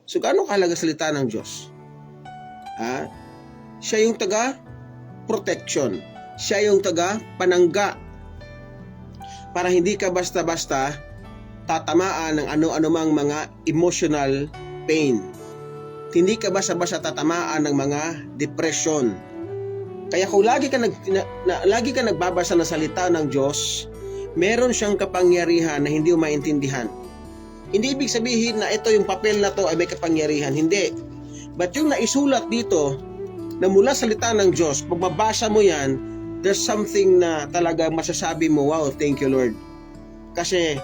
So gaano kahalaga salita ng Diyos? Siya yung taga-protection. Siya yung taga-panangga para hindi ka basta-basta tatamaan ng ano-anumang mga emotional pain. Hindi ka basta-basta tatamaan ng mga depression. Kaya kung lagi ka nagbabasa ng salita ng Diyos, meron siyang kapangyarihan na hindi mo maintindihan. Hindi ibig sabihin na ito yung papel na to ay may kapangyarihan. Hindi. But yung naisulat dito na mula salita ng Diyos, pag mabasa mo yan, there's something na talaga masasabi mo, wow, thank you Lord. Kasi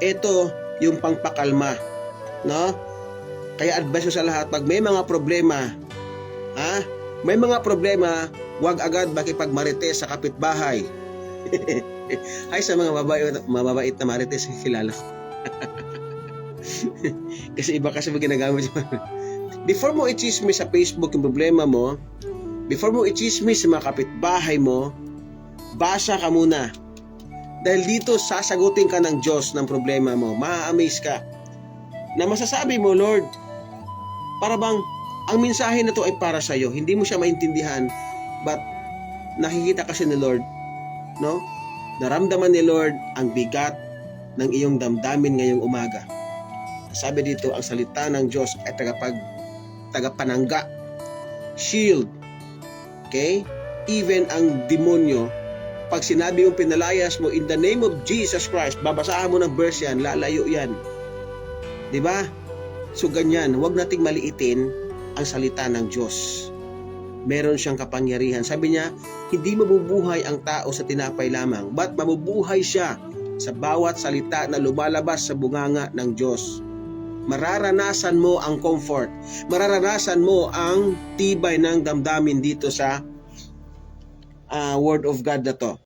ito yung pangpakalma, no? Kaya advice ko sa lahat, pag may mga problema, huwag agad makipagmarites sa kapitbahay. Ay, sa mga mababait na marites, kilala ko. Kasi iba kasi ginagamit yun. Before mo i-chismis sa Facebook yung problema mo, before mo i-chismis sa mga kapitbahay mo, basa ka muna. Dahil dito sasagutin ka ng Diyos ng problema mo. Ma-amaze ka na masasabi mo, Lord, para bang ang mensahe na to ay para sa iyo. Hindi mo siya maintindihan, but nakikita kasi ni Lord, no? Naramdaman ni Lord ang bigat ng iyong damdamin ngayong umaga. Sabi dito, ang salita ng Diyos ay tagapanangga, shield. Okay? Even ang demonyo, pag sinabi mong pinalayas mo in the name of Jesus Christ, babasahan mo ng verse yan, lalayo yan. Diba? So ganyan, huwag nating maliitin ang salita ng Diyos. Meron siyang kapangyarihan. Sabi niya, hindi mabubuhay ang tao sa tinapay lamang, but mabubuhay siya sa bawat salita na lumalabas sa bunganga ng Diyos. Mararanasan mo ang comfort. Mararanasan mo ang tibay ng damdamin dito sa Word of God na to.